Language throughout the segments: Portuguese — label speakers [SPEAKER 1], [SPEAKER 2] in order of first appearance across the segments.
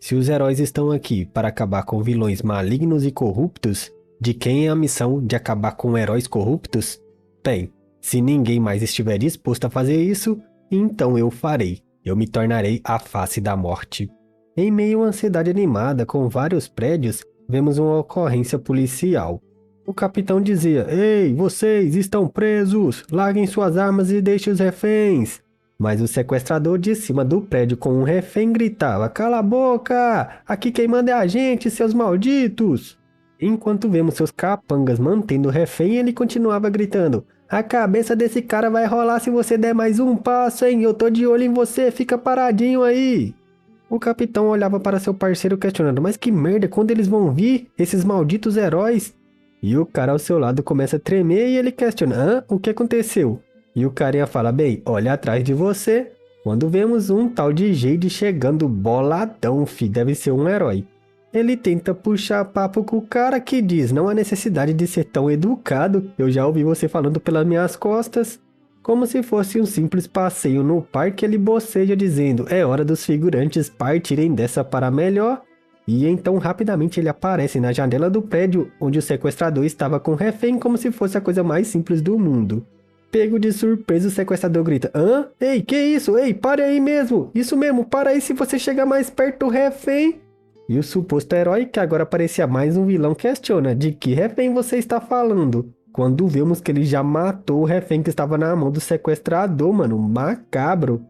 [SPEAKER 1] Se os heróis estão aqui para acabar com vilões malignos e corruptos, de quem é a missão de acabar com heróis corruptos? Bem, se ninguém mais estiver disposto a fazer isso, então eu farei. Eu me tornarei a face da morte. Em meio à ansiedade animada com vários prédios, vemos uma ocorrência policial. O capitão dizia: "Ei, vocês estão presos! Larguem suas armas e deixem os reféns!" Mas o sequestrador de cima do prédio com um refém gritava: "Cala a boca! Aqui quem manda é a gente, seus malditos!" Enquanto vemos seus capangas mantendo o refém, ele continuava gritando: "A cabeça desse cara vai rolar se você der mais um passo, hein? Eu tô de olho em você, fica paradinho aí!" O capitão olhava para seu parceiro questionando: "Mas que merda, quando eles vão vir, esses malditos heróis?" E o cara ao seu lado começa a tremer e ele questiona: "Hã? O que aconteceu?" E o carinha fala: "Bem, olha atrás de você." Quando vemos um tal de Jade chegando boladão, deve ser um herói. Ele tenta puxar papo com o cara que diz: "Não há necessidade de ser tão educado, eu já ouvi você falando pelas minhas costas." Como se fosse um simples passeio no parque, ele boceja dizendo: "É hora dos figurantes partirem dessa para melhor." E então rapidamente ele aparece na janela do prédio onde o sequestrador estava com o refém, como se fosse a coisa mais simples do mundo. Pego de surpresa, o sequestrador grita: "Hã? Ei, que isso? Ei, pare aí mesmo! Isso mesmo, para aí se você chegar mais perto do refém!" E o suposto herói, que agora parecia mais um vilão, questiona: "De que refém você está falando?" Quando vemos que ele já matou o refém que estava na mão do sequestrador, mano, macabro.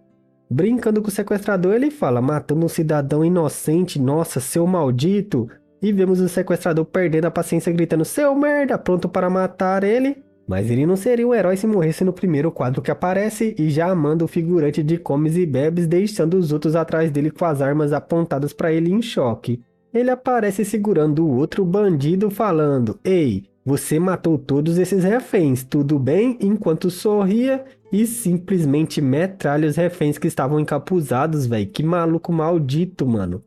[SPEAKER 1] Brincando com o sequestrador, ele fala: "Matando um cidadão inocente, nossa, seu maldito." E vemos o sequestrador perdendo a paciência, gritando: "Seu merda!" Pronto para matar ele. Mas ele não seria um herói se morresse no primeiro quadro que aparece, e já manda o figurante de comes e bebes, deixando os outros atrás dele com as armas apontadas para ele em choque. Ele aparece segurando o outro bandido, falando: "Ei, você matou todos esses reféns, tudo bem?" Enquanto sorria e simplesmente metralha os reféns que estavam encapuzados, velho. Que maluco maldito, mano.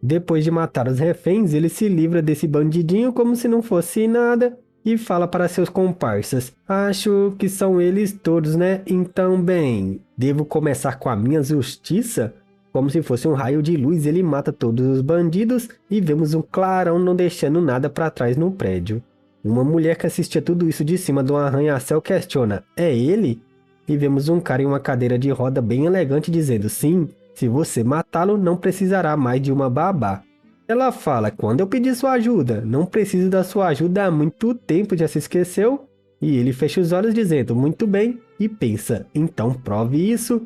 [SPEAKER 1] Depois de matar os reféns, ele se livra desse bandidinho como se não fosse nada e fala para seus comparsas: "Acho que são eles todos, né? Então, bem, devo começar com a minha justiça?" Como se fosse um raio de luz, ele mata todos os bandidos e vemos um clarão não deixando nada para trás no prédio. Uma mulher que assistia tudo isso de cima de um arranha-céu questiona: "É ele?" E vemos um cara em uma cadeira de roda bem elegante dizendo: "Sim, se você matá-lo, não precisará mais de uma babá." Ela fala: "Quando eu pedi sua ajuda, não preciso da sua ajuda há muito tempo, já se esqueceu?" E ele fecha os olhos dizendo: "Muito bem," e pensa: "Então prove isso."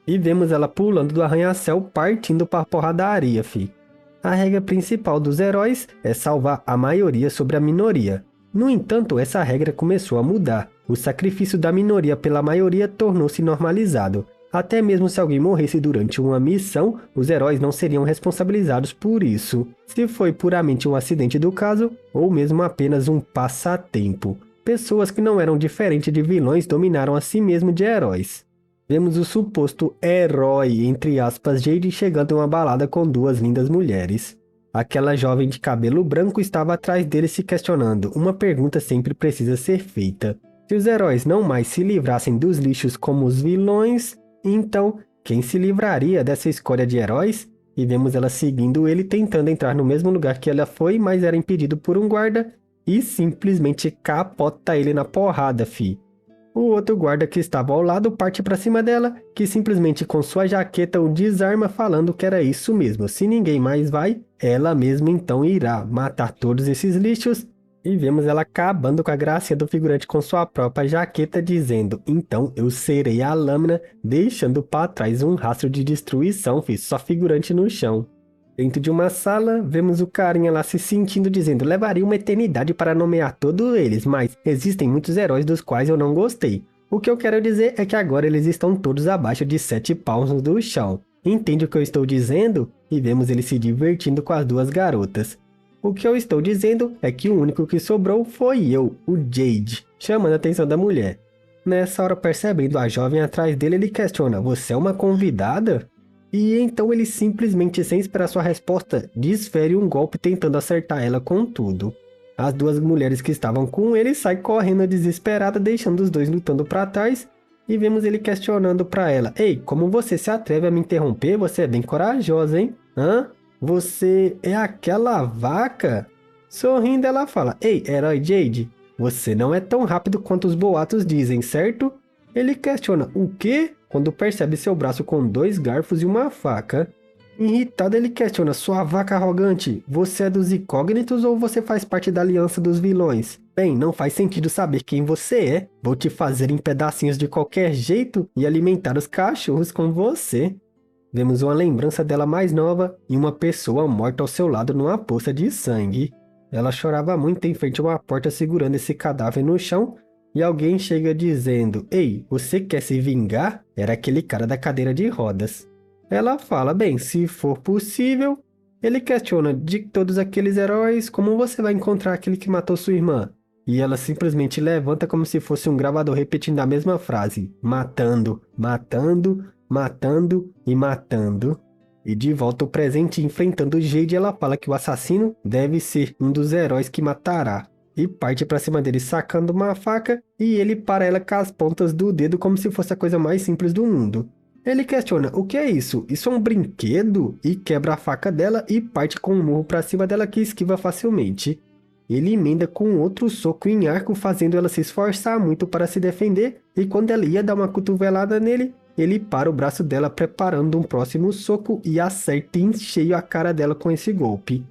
[SPEAKER 1] E vemos ela pulando do arranha-céu, partindo para a porradaria, fi. A regra principal dos heróis é salvar a maioria sobre a minoria. No entanto, essa regra começou a mudar. O sacrifício da minoria pela maioria tornou-se normalizado. Até mesmo se alguém morresse durante uma missão, os heróis não seriam responsabilizados por isso, se foi puramente um acidente do caso ou mesmo apenas um passatempo. Pessoas que não eram diferentes de vilões dominaram a si mesmo de heróis. Vemos o suposto herói, entre aspas, Jade chegando em uma balada com duas lindas mulheres. Aquela jovem de cabelo branco estava atrás dele se questionando. Uma pergunta sempre precisa ser feita: se os heróis não mais se livrassem dos lixos como os vilões, então quem se livraria dessa escolha de heróis? E vemos ela seguindo ele, tentando entrar no mesmo lugar que ela foi, mas era impedido por um guarda e simplesmente capota ele na porrada, fi. O outro guarda que estava ao lado parte para cima dela, que simplesmente com sua jaqueta o desarma, falando que era isso mesmo: se ninguém mais vai, ela mesma então irá matar todos esses lixos. E vemos ela acabando com a gracinha do figurante com sua própria jaqueta, dizendo: "Então eu serei a lâmina", deixando para trás um rastro de destruição, só figurante no chão. Dentro de uma sala, vemos o carinha lá se sentindo, dizendo: "Levaria uma eternidade para nomear todos eles, mas existem muitos heróis dos quais eu não gostei. O que eu quero dizer é que agora eles estão todos abaixo de 7 palmos do chão. Entende o que eu estou dizendo?" E vemos ele se divertindo com as duas garotas. "O que eu estou dizendo é que o único que sobrou foi eu, o Jade", chamando a atenção da mulher. Nessa hora, percebendo a jovem atrás dele, ele questiona: "Você é uma convidada?" E então ele simplesmente, sem esperar sua resposta, desfere um golpe tentando acertar ela com tudo. As duas mulheres que estavam com ele saem correndo desesperada, deixando os dois lutando para trás, e vemos ele questionando para ela: "Ei, como você se atreve a me interromper? Você é bem corajosa, hein? Hã?" Você é aquela vaca? Sorrindo, ela fala: Ei, herói Jade, você não é tão rápido quanto os boatos dizem, certo? Ele questiona: O quê? Quando percebe seu braço com 2 garfos e uma faca. Irritado, ele questiona: Sua vaca arrogante, você é dos incógnitos ou você faz parte da aliança dos vilões? Bem, não faz sentido saber quem você é. Vou te fazer em pedacinhos de qualquer jeito e alimentar os cachorros com você. Vemos uma lembrança dela mais nova e uma pessoa morta ao seu lado numa poça de sangue. Ela chorava muito em frente a uma porta segurando esse cadáver no chão e alguém chega dizendo: Ei, você quer se vingar? Era aquele cara da cadeira de rodas. Ela fala: Bem, se for possível. Ele questiona: De todos aqueles heróis, como você vai encontrar aquele que matou sua irmã? E ela simplesmente levanta como se fosse um gravador repetindo a mesma frase: matando, matando, matando e matando. E de volta ao presente, enfrentando Jade, ela fala que o assassino deve ser um dos heróis que matará. E parte pra cima dele sacando uma faca e ele para ela com as pontas do dedo como se fosse a coisa mais simples do mundo. Ele questiona: O que é isso? Isso é um brinquedo? E quebra a faca dela e parte com um murro pra cima dela que esquiva facilmente. Ele emenda com outro soco em arco, fazendo ela se esforçar muito para se defender, e quando ela ia dar uma cotovelada nele, ele para o braço dela preparando um próximo soco e acerta em cheio a cara dela com esse golpe.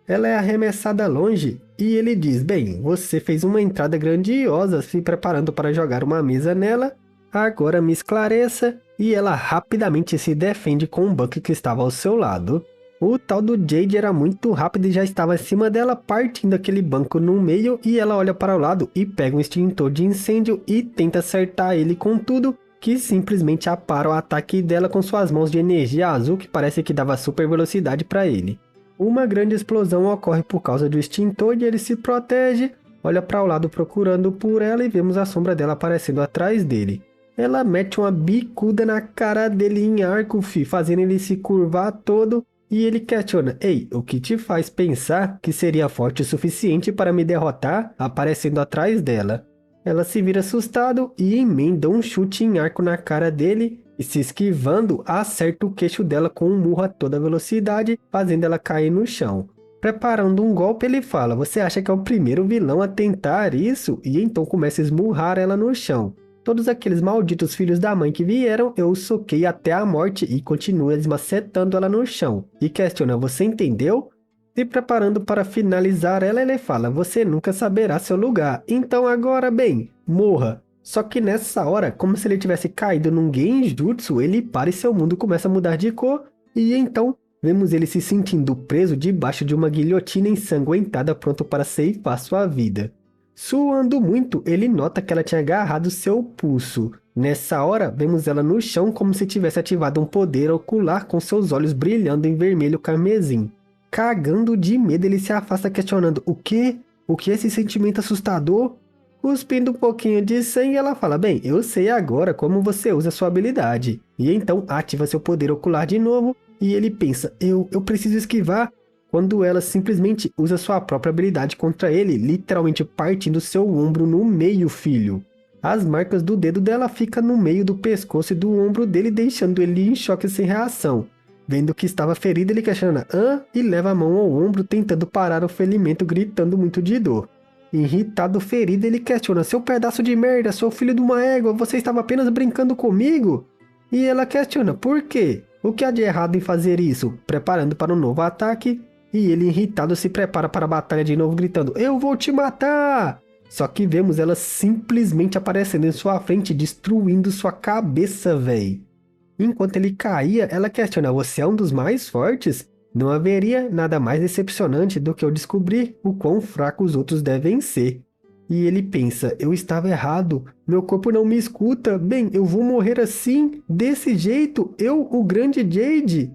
[SPEAKER 1] Ela é arremessada longe e ele diz: Bem, você fez uma entrada grandiosa se preparando para jogar uma mesa nela, agora me esclareça, e ela rapidamente se defende com um Buck que estava ao seu lado. O tal do Jade era muito rápido e já estava acima dela, partindo aquele banco no meio, e ela olha para o lado e pega um extintor de incêndio e tenta acertar ele com tudo, que simplesmente apara o ataque dela com suas mãos de energia azul que parece que dava super velocidade para ele. Uma grande explosão ocorre por causa do extintor e ele se protege, olha para o lado procurando por ela e vemos a sombra dela aparecendo atrás dele. Ela mete uma bicuda na cara dele em arco, fazendo ele se curvar todo. E ele questiona: Ei, o que te faz pensar que seria forte o suficiente para me derrotar aparecendo atrás dela? Ela se vira assustado e emenda um chute em arco na cara dele e se esquivando, acerta o queixo dela com um murro a toda velocidade, fazendo ela cair no chão. Preparando um golpe, ele fala: Você acha que é o primeiro vilão a tentar isso? E então começa a esmurrar ela no chão. Todos aqueles malditos filhos da mãe que vieram, eu os soquei até a morte e continua esmacetando ela no chão. E questiona: Você entendeu? Se preparando para finalizar ela, ele fala: Você nunca saberá seu lugar. Então agora, bem, morra. Só que nessa hora, como se ele tivesse caído num genjutsu, ele para e seu mundo começa a mudar de cor. E então, vemos ele se sentindo preso debaixo de uma guilhotina ensanguentada pronto para ceifar sua vida. Suando muito, ele nota que ela tinha agarrado seu pulso. Nessa hora, vemos ela no chão como se tivesse ativado um poder ocular com seus olhos brilhando em vermelho carmesim. Cagando de medo, ele se afasta questionando: O quê? O que é esse sentimento assustador? Cuspindo um pouquinho de sangue, ela fala: Bem, eu sei agora como você usa sua habilidade. E então ativa seu poder ocular de novo e ele pensa: Eu preciso esquivar. Quando ela simplesmente usa sua própria habilidade contra ele, literalmente partindo seu ombro no meio, filho. As marcas do dedo dela ficam no meio do pescoço e do ombro dele, deixando ele em choque sem reação. Vendo que estava ferido, ele questiona: Hã? E leva a mão ao ombro tentando parar o ferimento, gritando muito de dor. Irritado, ferido, ele questiona: Seu pedaço de merda, sou filho de uma égua, você estava apenas brincando comigo? E ela questiona: Por quê? O que há de errado em fazer isso? Preparando para um novo ataque. E ele, irritado, se prepara para a batalha de novo, gritando: Eu vou te matar! Só que vemos ela simplesmente aparecendo em sua frente, destruindo sua cabeça, véi. Enquanto ele caía, ela questiona: Você é um dos mais fortes? Não haveria nada mais decepcionante do que eu descobrir o quão fracos os outros devem ser. E ele pensa: Eu estava errado, meu corpo não me escuta, bem, eu vou morrer assim, desse jeito, eu, o grande Jade.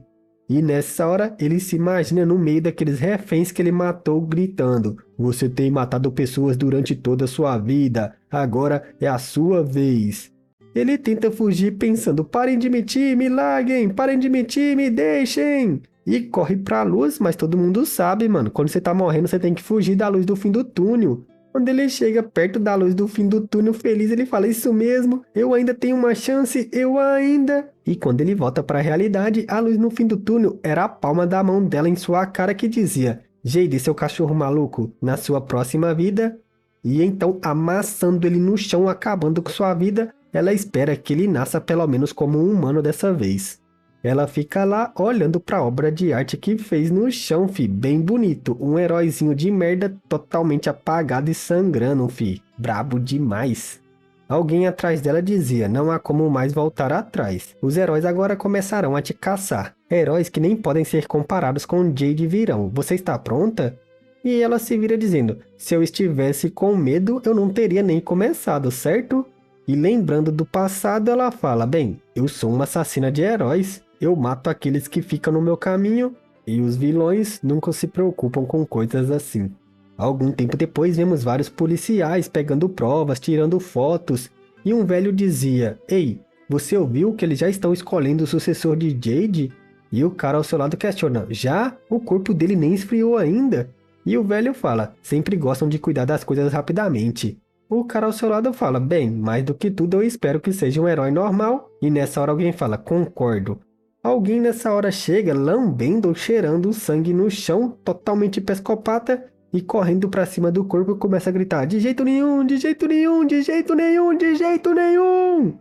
[SPEAKER 1] E nessa hora, ele se imagina no meio daqueles reféns que ele matou, gritando: Você tem matado pessoas durante toda a sua vida, agora é a sua vez. Ele tenta fugir pensando: Parem de mentir, me larguem, parem de mentir, me deixem. E corre pra luz, mas todo mundo sabe, mano, quando você tá morrendo, você tem que fugir da luz do fim do túnel. Quando ele chega perto da luz do fim do túnel feliz, ele fala: isso mesmo, eu ainda tenho uma chance, eu ainda... E quando ele volta para a realidade, a luz no fim do túnel era a palma da mão dela em sua cara que dizia: Jade, seu cachorro maluco, na sua próxima vida... E então, amassando ele no chão, acabando com sua vida, ela espera que ele nasça pelo menos como um humano dessa vez. Ela fica lá olhando para a obra de arte que fez no chão, fi, bem bonito. Um heróizinho de merda totalmente apagado e sangrando, fi. Brabo demais. Alguém atrás dela dizia: não há como mais voltar atrás. Os heróis agora começarão a te caçar. Heróis que nem podem ser comparados com Jade virão. Você está pronta? E ela se vira dizendo: se eu estivesse com medo, eu não teria nem começado, certo? E lembrando do passado, ela fala: bem, eu sou uma assassina de heróis. Eu mato aqueles que ficam no meu caminho, e os vilões nunca se preocupam com coisas assim. Algum tempo depois, vemos vários policiais pegando provas, tirando fotos, e um velho dizia: ei, você ouviu que eles já estão escolhendo o sucessor de Jade? E o cara ao seu lado questiona: já? O corpo dele nem esfriou ainda? E o velho fala: sempre gostam de cuidar das coisas rapidamente. O cara ao seu lado fala: bem, mais do que tudo eu espero que seja um herói normal. E nessa hora alguém fala: concordo. Alguém nessa hora chega lambendo ou cheirando o sangue no chão, totalmente psicopata, e correndo pra cima do corpo começa a gritar: de jeito nenhum, de jeito nenhum, de jeito nenhum, de jeito nenhum!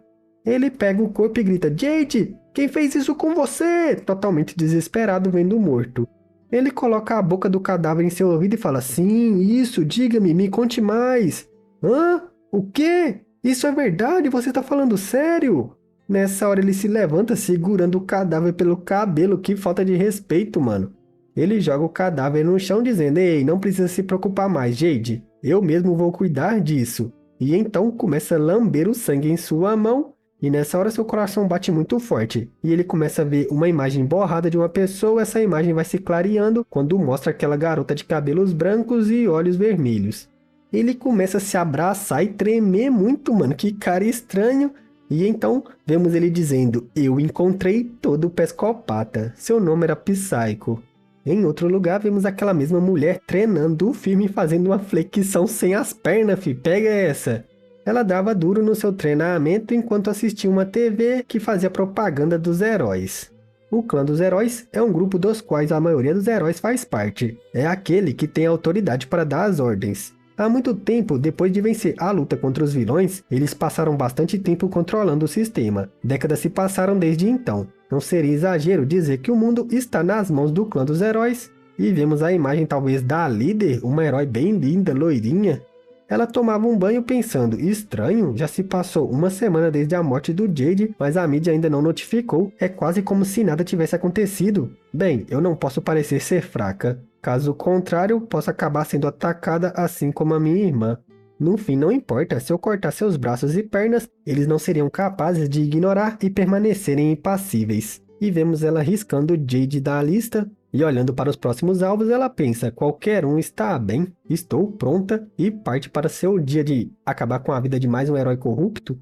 [SPEAKER 1] Ele pega o corpo e grita: Jade, quem fez isso com você? Totalmente desesperado vendo o morto. Ele coloca a boca do cadáver em seu ouvido e fala: sim, isso, diga-me, me conte mais. Hã? O quê? Isso é verdade? Você tá falando sério? Nessa hora ele se levanta segurando o cadáver pelo cabelo. Que falta de respeito, mano. Ele joga o cadáver no chão dizendo: ei, não precisa se preocupar mais, Jade. Eu mesmo vou cuidar disso. E então começa a lamber o sangue em sua mão. E nessa hora seu coração bate muito forte. E ele começa a ver uma imagem borrada de uma pessoa. Essa imagem vai se clareando quando mostra aquela garota de cabelos brancos e olhos vermelhos. Ele começa a se abraçar e tremer muito, mano. Que cara estranho. E então, vemos ele dizendo: eu encontrei todo o psicopata. Seu nome era Psycho. Em outro lugar, vemos aquela mesma mulher treinando firme e fazendo uma flexão sem as pernas, fi. Pega essa. Ela dava duro no seu treinamento enquanto assistia uma TV que fazia propaganda dos heróis. O clã dos heróis é um grupo dos quais a maioria dos heróis faz parte. É aquele que tem autoridade para dar as ordens. Há muito tempo, depois de vencer a luta contra os vilões, eles passaram bastante tempo controlando o sistema. Décadas se passaram desde então. Não seria exagero dizer que o mundo está nas mãos do clã dos heróis. E vemos a imagem talvez da líder, uma herói bem linda, loirinha. Ela tomava um banho pensando: estranho, já se passou uma semana desde a morte do Jade, mas a mídia ainda não notificou. É quase como se nada tivesse acontecido. Bem, eu não posso parecer ser fraca. Caso contrário, posso acabar sendo atacada assim como a minha irmã. No fim, não importa, se eu cortar seus braços e pernas, eles não seriam capazes de ignorar e permanecerem impassíveis. E vemos ela riscando Jade da lista, e olhando para os próximos alvos, ela pensa: qualquer um está bem, estou pronta, e parte para seu dia de acabar com a vida de mais um herói corrupto.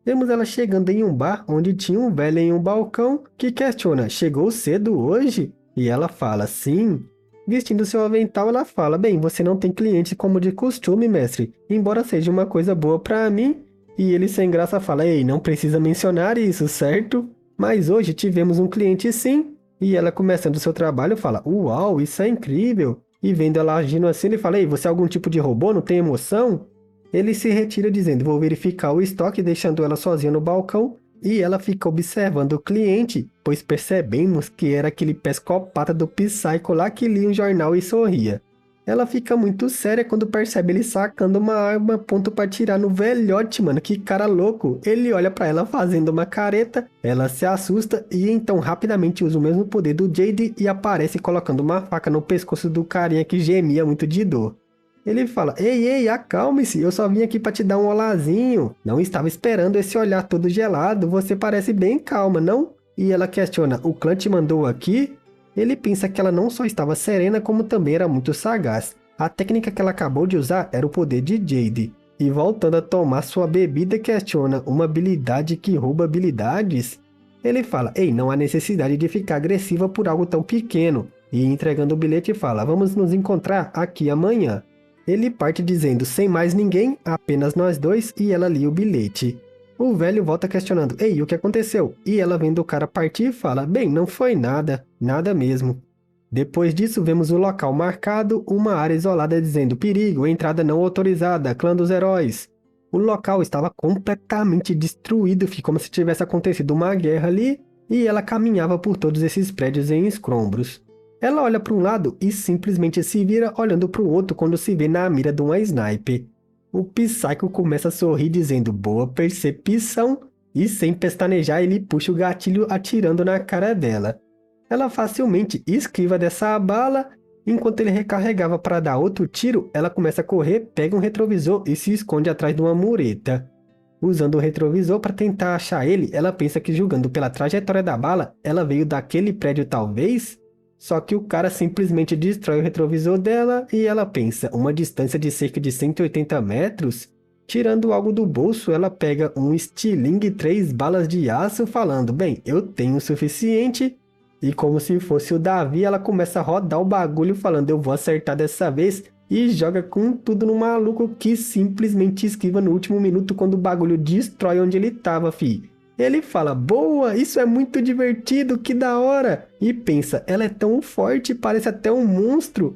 [SPEAKER 1] Vemos ela chegando em um bar onde tinha um velho em um balcão que questiona: chegou cedo hoje? E ela fala: sim. Vestindo seu avental, ela fala: bem, você não tem cliente como de costume, mestre, embora seja uma coisa boa pra mim. E ele sem graça fala: ei, não precisa mencionar isso, certo? Mas hoje tivemos um cliente sim. E ela, começando seu trabalho, fala: uau, isso é incrível. E vendo ela agindo assim, ele fala: ei, você é algum tipo de robô, não tem emoção? Ele se retira dizendo: vou verificar o estoque, deixando ela sozinha no balcão. E ela fica observando o cliente, pois percebemos que era aquele psicopata do Psycho lá que lia um jornal e sorria. Ela fica muito séria quando percebe ele sacando uma arma a ponto para atirar no velhote, mano. Que cara louco. Ele olha para ela fazendo uma careta, ela se assusta e então rapidamente usa o mesmo poder do Jade e aparece colocando uma faca no pescoço do carinha que gemia muito de dor. Ele fala: ei, acalme-se, eu só vim aqui pra te dar um olazinho. Não estava esperando esse olhar todo gelado, você parece bem calma, não? E ela questiona: o clã te mandou aqui? Ele pensa que ela não só estava serena, como também era muito sagaz. A técnica que ela acabou de usar era o poder de Jade. E voltando a tomar sua bebida, questiona: uma habilidade que rouba habilidades? Ele fala: ei, não há necessidade de ficar agressiva por algo tão pequeno. E entregando o bilhete fala: vamos nos encontrar aqui amanhã. Ele parte dizendo sem mais ninguém, apenas nós dois, e ela lia o bilhete. O velho volta questionando, ei, o que aconteceu? E ela vendo o cara partir fala, bem, não foi nada, nada mesmo. Depois disso vemos o local marcado, uma área isolada dizendo perigo, entrada não autorizada, clã dos heróis. O local estava completamente destruído, como se tivesse acontecido uma guerra ali, e ela caminhava por todos esses prédios em escombros. Ela olha para um lado e simplesmente se vira olhando para o outro quando se vê na mira de uma sniper. O Psycho começa a sorrir dizendo boa percepção e sem pestanejar ele puxa o gatilho atirando na cara dela. Ela facilmente esquiva dessa bala, enquanto ele recarregava para dar outro tiro, ela começa a correr, pega um retrovisor e se esconde atrás de uma mureta. Usando o retrovisor para tentar achar ele, ela pensa que julgando pela trajetória da bala, ela veio daquele prédio talvez? Só que o cara simplesmente destrói o retrovisor dela e ela pensa, uma distância de cerca de 180 metros? Tirando algo do bolso, ela pega um estilingue e 3 balas de aço falando, bem, eu tenho o suficiente. E como se fosse o Davi, ela começa a rodar o bagulho falando, eu vou acertar dessa vez. E joga com tudo no maluco que simplesmente esquiva no último minuto quando o bagulho destrói onde ele tava, fi. Ele fala, boa, isso é muito divertido, que da hora. E pensa, ela é tão forte, parece até um monstro.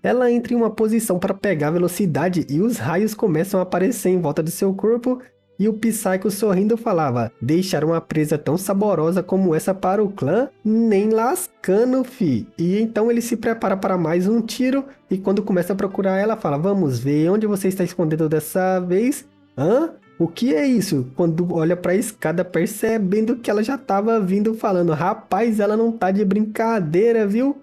[SPEAKER 1] Ela entra em uma posição para pegar velocidade e os raios começam a aparecer em volta do seu corpo. E o Psycho sorrindo falava, deixar uma presa tão saborosa como essa para o clã? Nem lascando, fi. E então ele se prepara para mais um tiro e quando começa a procurar ela fala, vamos ver onde você está escondendo dessa vez? Hã? O que é isso? Quando olha para a escada percebendo que ela já estava vindo falando, rapaz, ela não tá de brincadeira, viu?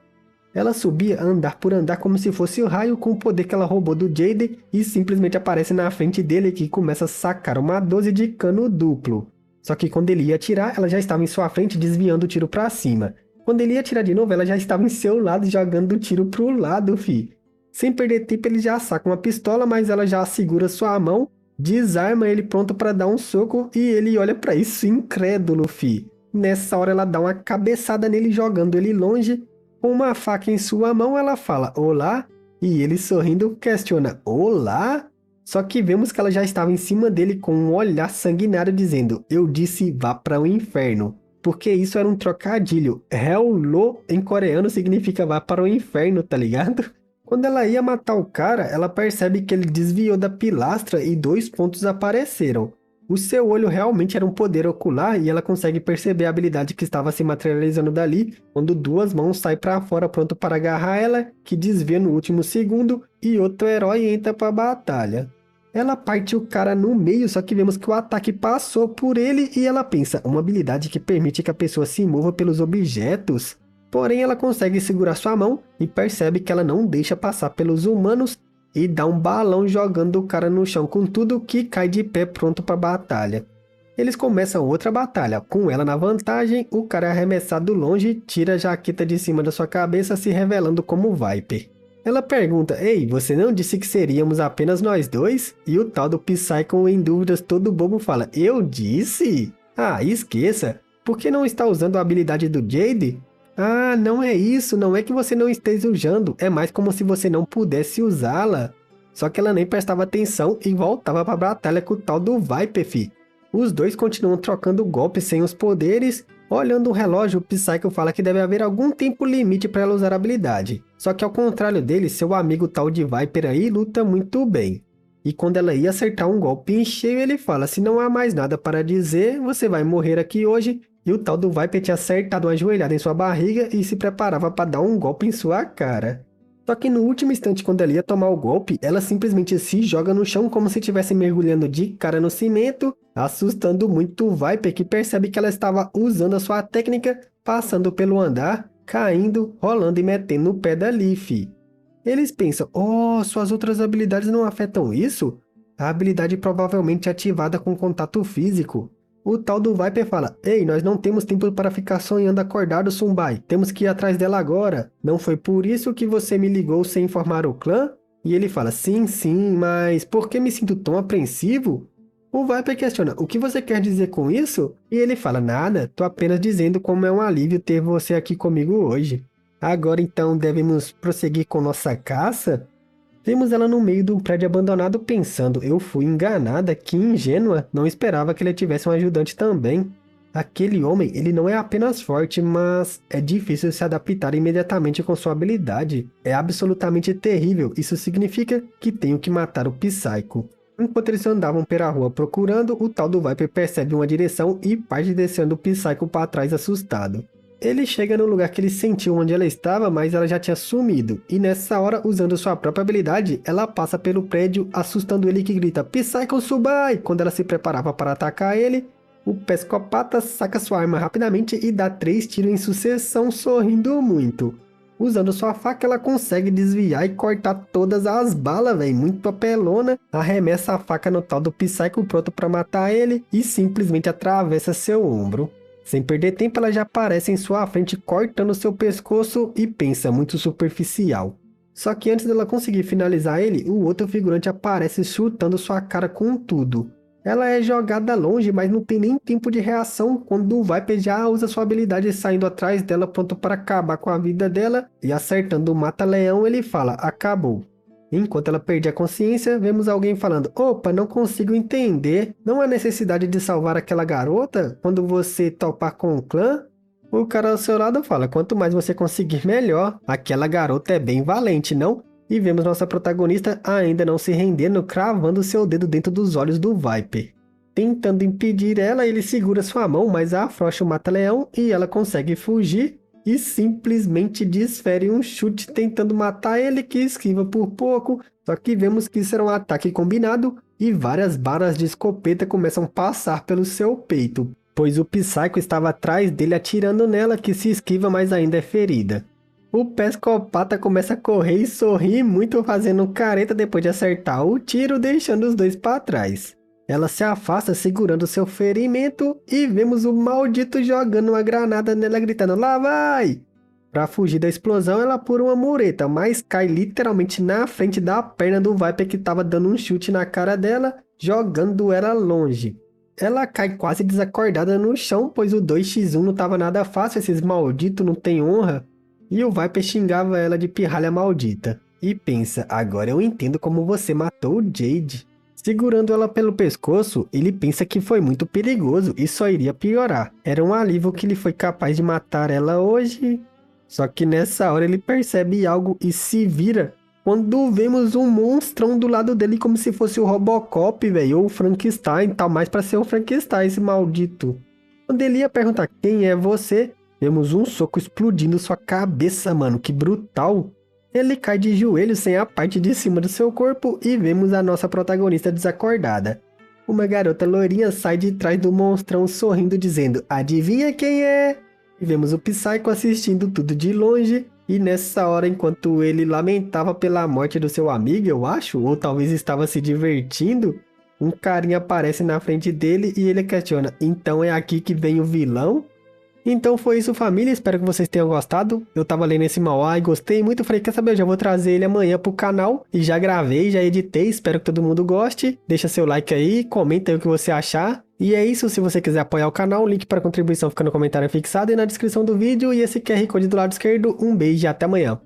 [SPEAKER 1] Ela subia andar por andar como se fosse o raio com o poder que ela roubou do Jade e simplesmente aparece na frente dele que começa a sacar uma 12 de cano duplo. Só que quando ele ia atirar, ela já estava em sua frente desviando o tiro para cima. Quando ele ia atirar de novo, ela já estava em seu lado jogando o tiro pro lado, fi. Sem perder tempo, ele já saca uma pistola, mas ela já segura sua mão, desarma ele pronto para dar um soco e ele olha para isso incrédulo, fi. Nessa hora ela dá uma cabeçada nele jogando ele longe. Com uma faca em sua mão, ela fala, olá, e ele sorrindo questiona, olá? Só que vemos que ela já estava em cima dele com um olhar sanguinário dizendo, eu disse vá para o inferno, porque isso era um trocadilho, Hello em coreano significa vá para o inferno, tá ligado? Quando ela ia matar o cara, ela percebe que ele desviou da pilastra e 2 pontos apareceram. O seu olho realmente era um poder ocular e ela consegue perceber a habilidade que estava se materializando dali, quando 2 mãos saem para fora pronto para agarrar ela, que desvia no último segundo, e outro herói entra para a batalha. Ela parte o cara no meio, só que vemos que o ataque passou por ele e ela pensa, uma habilidade que permite que a pessoa se mova pelos objetos. Porém, ela consegue segurar sua mão e percebe que ela não deixa passar pelos humanos, e dá um balão jogando o cara no chão com tudo que cai de pé pronto para batalha. Eles começam outra batalha, com ela na vantagem, o cara é arremessado longe, tira a jaqueta de cima da sua cabeça se revelando como Viper. Ela pergunta, ei, você não disse que seríamos apenas nós dois? E o tal do Psycho em dúvidas todo bobo fala, eu disse? Ah, esqueça, por que não está usando a habilidade do Jade? Ah, não é isso, não é que você não esteja usando, é mais como se você não pudesse usá-la. Só que ela nem prestava atenção e voltava para a batalha com o tal do Viper, fi. Os dois continuam trocando golpes sem os poderes. Olhando o relógio, o Psycho fala que deve haver algum tempo limite para ela usar a habilidade. Só que ao contrário dele, seu amigo tal de Viper aí luta muito bem. E quando ela ia acertar um golpe em cheio, ele fala, se não há mais nada para dizer, você vai morrer aqui hoje. E o tal do Viper tinha acertado uma joelhada em sua barriga e se preparava para dar um golpe em sua cara. Só que no último instante, quando ela ia tomar o golpe, ela simplesmente se joga no chão como se estivesse mergulhando de cara no cimento, assustando muito o Viper, que percebe que ela estava usando a sua técnica, passando pelo andar, caindo, rolando e metendo no pé da Leaf. Eles pensam, oh, suas outras habilidades não afetam isso? A habilidade provavelmente é ativada com contato físico. O tal do Viper fala, ei, nós não temos tempo para ficar sonhando acordado, Sumbai. Temos que ir atrás dela agora. Não foi por isso que você me ligou sem informar o clã? E ele fala, sim, mas por que me sinto tão apreensivo? O Viper questiona, o que você quer dizer com isso? E ele fala, nada, tô apenas dizendo como é um alívio ter você aqui comigo hoje. Agora então devemos prosseguir com nossa caça? Vemos ela no meio de um prédio abandonado pensando, eu fui enganada, que ingênua, não esperava que ele tivesse um ajudante também. Aquele homem, ele não é apenas forte, mas é difícil se adaptar imediatamente com sua habilidade. É absolutamente terrível, isso significa que tenho que matar o Psycho. Enquanto eles andavam pela rua procurando, o tal do Viper percebe uma direção e parte descendo o Psycho para trás assustado. Ele chega no lugar que ele sentiu onde ela estava, mas ela já tinha sumido. E nessa hora, usando sua própria habilidade, ela passa pelo prédio, assustando ele que grita Psycho Subai! Quando ela se preparava para atacar ele, o psicopata saca sua arma rapidamente e dá 3 tiros em sucessão, sorrindo muito. Usando sua faca, ela consegue desviar e cortar todas as balas, velho. Muito apelona. Arremessa a faca no tal do Psycho pronto para matar ele e simplesmente atravessa seu ombro. Sem perder tempo, ela já aparece em sua frente cortando seu pescoço e pensa muito superficial. Só que antes dela conseguir finalizar ele, o outro figurante aparece chutando sua cara com tudo. Ela é jogada longe, mas não tem nem tempo de reação quando o Viper já usa sua habilidade saindo atrás dela pronto para acabar com a vida dela e acertando o mata-leão ele fala, acabou. Enquanto ela perde a consciência, vemos alguém falando, opa, não consigo entender, não há necessidade de salvar aquela garota quando você topar com o clã? O cara ao seu lado fala, quanto mais você conseguir melhor, aquela garota é bem valente, não? E vemos nossa protagonista ainda não se rendendo, cravando seu dedo dentro dos olhos do Viper. Tentando impedir ela, ele segura sua mão, mas afrouxa o mata-leão e ela consegue fugir e simplesmente desfere um chute tentando matar ele, que esquiva por pouco. Só que vemos que isso era um ataque combinado e várias balas de escopeta começam a passar pelo seu peito, pois o Psycho estava atrás dele atirando nela, que se esquiva, mas ainda é ferida. O psicopata começa a correr e sorrir muito, fazendo careta depois de acertar o tiro, deixando os dois para trás. Ela se afasta segurando seu ferimento e vemos o maldito jogando uma granada nela gritando, lá vai! Para fugir da explosão, ela pula uma mureta, mas cai literalmente na frente da perna do Viper que estava dando um chute na cara dela, jogando ela longe. Ela cai quase desacordada no chão, pois o 2x1 não estava nada fácil, esses malditos não têm honra. E o Viper xingava ela de pirralha maldita. E pensa, agora eu entendo como você matou o Jade. Segurando ela pelo pescoço, ele pensa que foi muito perigoso e só iria piorar. Era um alívio que ele foi capaz de matar ela hoje. Só que nessa hora ele percebe algo e se vira quando vemos um monstrão do lado dele como se fosse o Robocop, velho, ou o Frankenstein, tá mais pra ser o Frankenstein esse maldito. Quando ele ia perguntar quem é você, vemos um soco explodindo sua cabeça, mano, que brutal. Ele cai de joelhos sem a parte de cima do seu corpo e vemos a nossa protagonista desacordada. Uma garota loirinha sai de trás do monstrão sorrindo dizendo, adivinha quem é? E vemos o Psycho assistindo tudo de longe e nessa hora, enquanto ele lamentava pela morte do seu amigo, eu acho, ou talvez estava se divertindo, um carinha aparece na frente dele e ele questiona, então é aqui que vem o vilão? Então foi isso, família, espero que vocês tenham gostado. Eu tava lendo esse manhwa e gostei muito, falei, quer saber, eu já vou trazer ele amanhã pro canal. E já gravei, já editei, espero que todo mundo goste. Deixa seu like aí, comenta aí o que você achar. E é isso, se você quiser apoiar o canal, o link para contribuição fica no comentário fixado e na descrição do vídeo. E esse QR Code do lado esquerdo, um beijo e até amanhã.